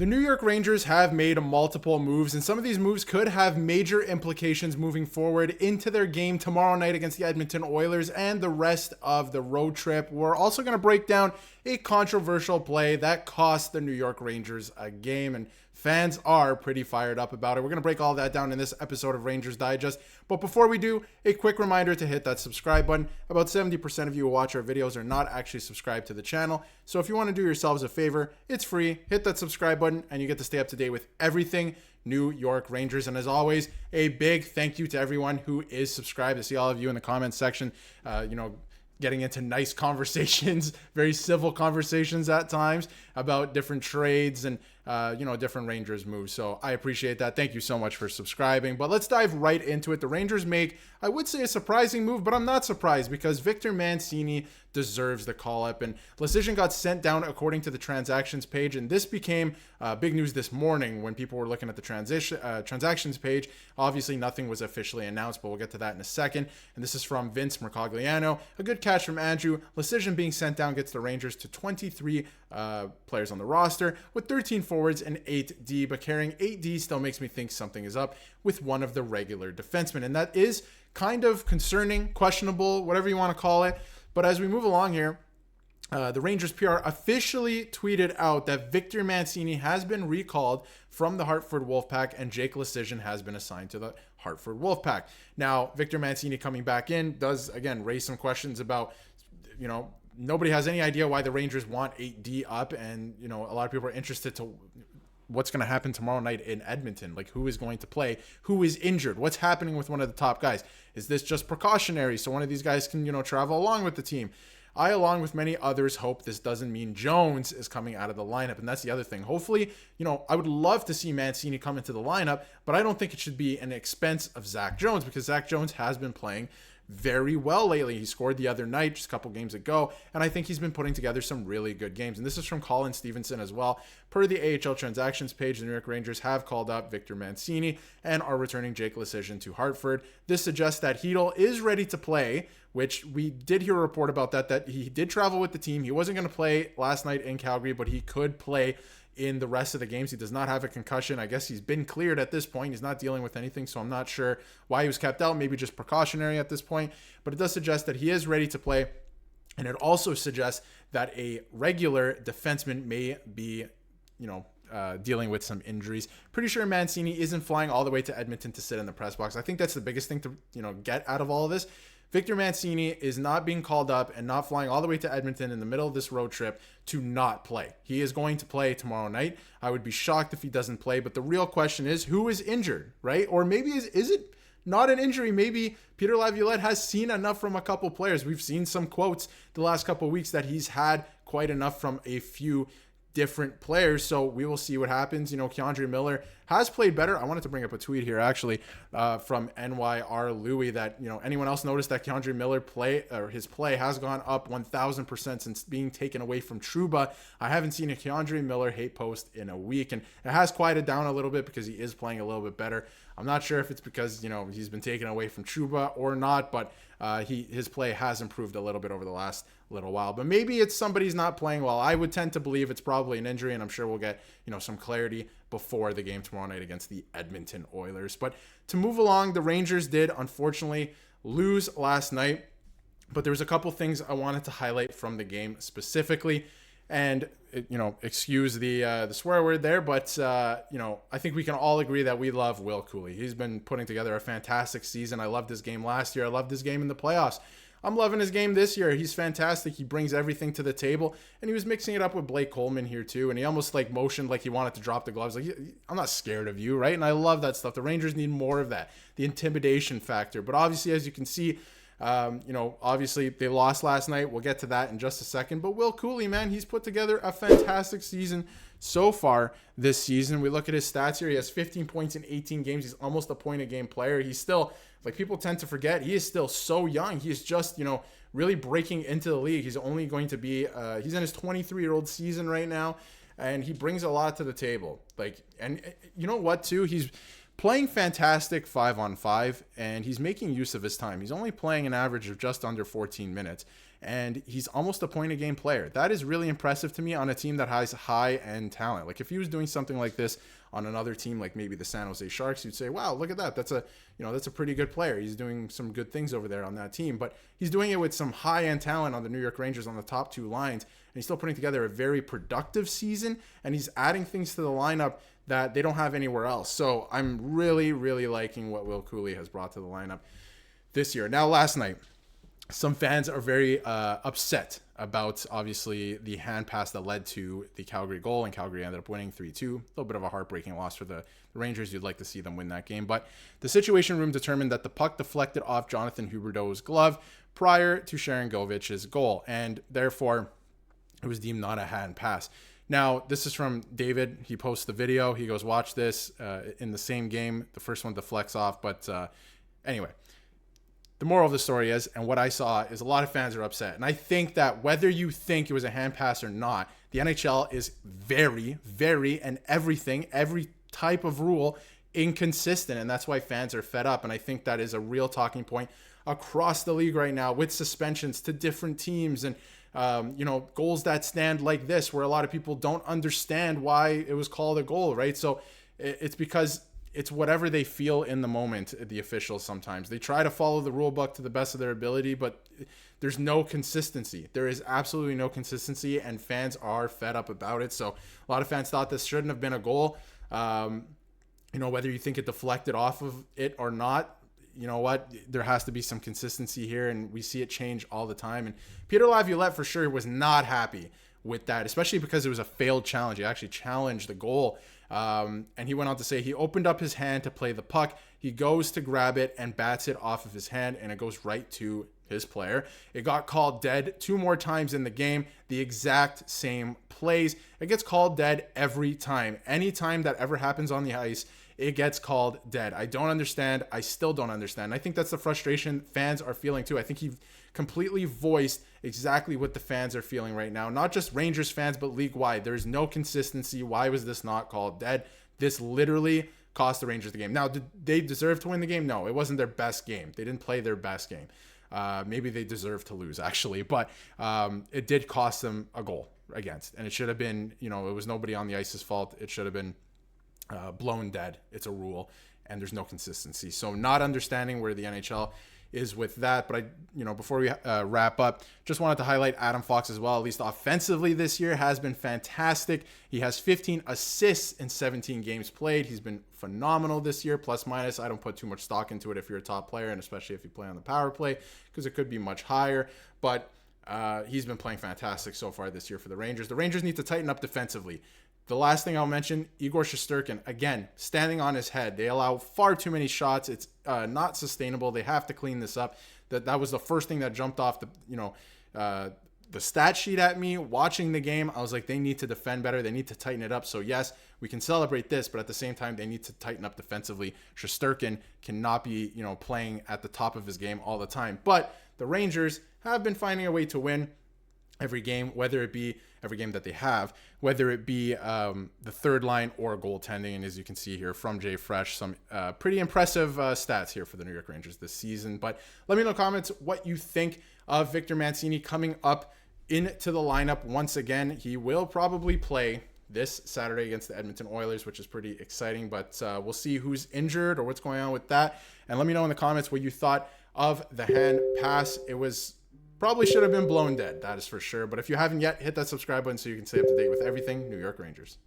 The New York Rangers have made multiple moves, and some of these moves could have major implications moving forward into their game tomorrow night against the Edmonton Oilers and the rest of the road trip. We're also going to break down a controversial play that cost the New York Rangers a game, and fans are pretty fired up about it. We're going to break all that down in this episode of Rangers Digest. But before we do, a quick reminder to hit that subscribe button. About 70% of you who watch our videos are not actually subscribed to the channel. So if you want to do yourselves a favor, it's free. Hit that subscribe button and you get to stay up to date with everything New York Rangers. And as always, a big thank you to everyone who is subscribed. I see all of you in the comments section, getting into nice conversations, very civil conversations at times about different trades and, different Rangers moves. So I appreciate that. Thank you so much for subscribing. But let's dive right into it. The Rangers make, I would say, a surprising move, but I'm not surprised because Victor Mancini deserves the call-up. And Decision got sent down according to the transactions page. And this became big news this morning when people were looking at the transactions page. Obviously, nothing was officially announced, but we'll get to that in a second. And this is from Vince Mercogliano. A good catch from Andrew. Decision being sent down gets the Rangers to 23 players on the roster with 13 forwards and 8D, but carrying 8D still makes me think something is up with one of the regular defensemen. And that is kind of concerning, questionable, whatever you want to call it. But as we move along here, the Rangers PR officially tweeted out that Victor Mancini has been recalled from the Hartford Wolfpack and Jake Decision has been assigned to the Hartford Wolfpack. Now, Victor Mancini coming back in does, again, raise some questions about, nobody has any idea why the Rangers want 8D up. And, a lot of people are interested to what's going to happen tomorrow night in Edmonton. Like, who is going to play? Who is injured? What's happening with one of the top guys? Is this just precautionary so one of these guys can, travel along with the team? I, along with many others, hope this doesn't mean Jones is coming out of the lineup. And that's the other thing. Hopefully, I would love to see Mancini come into the lineup, but I don't think it should be an expense of Zach Jones because Zach Jones has been playing very well lately. He scored the other night, just a couple games ago, and I think he's been putting together some really good games. And this is from Colin Stevenson as well. Per the AHL transactions page, the New York Rangers have called up Victor Mancini and are returning Jake Decision to Hartford. This suggests that Hedl is ready to play, which we did hear a report about that he did travel with the team. He wasn't going to play last night in Calgary, but he could play in the rest of the games. He does not have a concussion. I guess he's been cleared at this point. He's not dealing with anything, so I'm not sure why he was kept out. Maybe just precautionary at this point, but it does suggest that he is ready to play. And it also suggests that a regular defenseman may be, dealing with some injuries. Pretty sure Mancini isn't flying all the way to Edmonton to sit in the press box. I think that's the biggest thing to, get out of all of this. Victor Mancini is not being called up and not flying all the way to Edmonton in the middle of this road trip to not play. He is going to play tomorrow night. I would be shocked if he doesn't play, but the real question is who is injured, right? Or maybe is it not an injury? Maybe Peter Laviolette has seen enough from a couple players. We've seen some quotes the last couple of weeks that he's had quite enough from a few different players, so we will see what happens. K'Andre Miller has played better. I wanted to bring up a tweet here actually from NYR Louis that anyone else noticed that K'Andre Miller his play has gone up 1,000% since being taken away from Trouba. I haven't seen a K'Andre Miller hate post in a week, and it has quieted down a little bit because he is playing a little bit better. I'm not sure if it's because he's been taken away from Trouba or not, but his play has improved a little bit over the last little while. But maybe it's somebody's not playing well. I would tend to believe it's probably an injury, and I'm sure we'll get some clarity before the game tomorrow night against the Edmonton Oilers. But to move along, the Rangers did unfortunately lose last night, but there was a couple things I wanted to highlight from the game specifically. And excuse the swear word there, but I think we can all agree that we love Will Cooley. He's been putting together a fantastic season. I loved his game last year. I loved his game in the playoffs. I'm loving his game this year. He's fantastic. He brings everything to the table, and he was mixing it up with Blake Coleman here too. And he almost motioned like he wanted to drop the gloves. Like, I'm not scared of you, right? And I love that stuff. The Rangers need more of that, the intimidation factor. But obviously, as you can see, obviously they lost last night. We'll get to that in just a second. But Will Cooley, man, he's put together a fantastic season so far this season. We look at his stats here. He has 15 points in 18 games. He's almost a point a game player. He's still, people tend to forget, he is still so young. He is just, really breaking into the league. He's only going to be, he's in his 23-year-old season right now, and he brings a lot to the table. And you know what, too? He's playing fantastic 5-on-5, and he's making use of his time. He's only playing an average of just under 14 minutes. and he's almost a point a game player. That is really impressive to me on a team that has high end talent. Like if he was doing something like this on another team, like maybe the San Jose Sharks, you'd say, wow, look at that. That's a pretty good player. He's doing some good things over there on that team, but he's doing it with some high end talent on the New York Rangers on the top two lines. And he's still putting together a very productive season, and he's adding things to the lineup that they don't have anywhere else. So I'm really, really liking what Will Cooley has brought to the lineup this year. Now, last night, some fans are very upset about, obviously, the hand pass that led to the Calgary goal, and Calgary ended up winning 3-2. A little bit of a heartbreaking loss for the Rangers. You'd like to see them win that game. But the Situation Room determined that the puck deflected off Jonathan Huberdeau's glove prior to Sharon Govic's goal, and therefore it was deemed not a hand pass. Now, this is from David. He posts the video. He goes, watch this in the same game. The first one deflects off. But anyway, the moral of the story is, and what I saw is a lot of fans are upset. And I think that whether you think it was a hand pass or not, the NHL is very, very, and every type of rule inconsistent. And that's why fans are fed up. And I think that is a real talking point across the league right now with suspensions to different teams and goals that stand like this, where a lot of people don't understand why it was called a goal, right? So it's because it's whatever they feel in the moment, the officials sometimes. They try to follow the rule book to the best of their ability, but there's no consistency. There is absolutely no consistency, and fans are fed up about it. So a lot of fans thought this shouldn't have been a goal. Whether you think it deflected off of it or not, you know what? There has to be some consistency here, and we see it change all the time. And Peter Laviolette for sure was not happy with that, especially because it was a failed challenge. He actually challenged the goal. And he went on to say he opened up his hand to play the puck. He goes to grab it and bats it off of his hand, and it goes right to his player. It got called dead 2 more times in the game, the exact same plays. It gets called dead every time. Anytime that ever happens on the ice, it gets called dead. I don't understand. I still don't understand. I think that's the frustration fans are feeling too. I think he completely voiced exactly what the fans are feeling right now. Not just Rangers fans, but league-wide. There's no consistency. Why was this not called dead? This literally cost the Rangers the game. Now, did they deserve to win the game? No, it wasn't their best game. They didn't play their best game. Maybe they deserve to lose, actually. But it did cost them a goal against. And it should have been, it was nobody on the ice's fault. It should have been blown dead. It's a rule, and there's no consistency. So not understanding where the NHL is with that. But before we wrap up, just wanted to highlight Adam Fox as well. At least offensively this year has been fantastic. He has 15 assists in 17 games played. He's been phenomenal this year, plus minus. I don't put too much stock into it if you're a top player, and especially if you play on the power play, because it could be much higher. But he's been playing fantastic so far this year for the Rangers. The Rangers need to tighten up defensively. The last thing I'll mention, Igor Shesterkin, again, standing on his head. They allow far too many shots. It's not sustainable. They have to clean this up. That was the first thing that jumped off the stat sheet at me watching the game. I was like, they need to defend better. They need to tighten it up. So yes, we can celebrate this, but at the same time, they need to tighten up defensively. Shesterkin cannot be, playing at the top of his game all the time. But the Rangers have been finding a way to win every game, whether it be every game that they have, whether it be the third line or goaltending. And as you can see here from Jay Fresh, some pretty impressive stats here for the New York Rangers this season. But let me know in the comments what you think of Victor Mancini coming up into the lineup once again. He will probably play this Saturday against the Edmonton Oilers, which is pretty exciting, but we'll see who's injured or what's going on with that. And let me know in the comments what you thought of the hand pass. It was probably should have been blown dead, that is for sure. But if you haven't yet, hit that subscribe button so you can stay up to date with everything New York Rangers.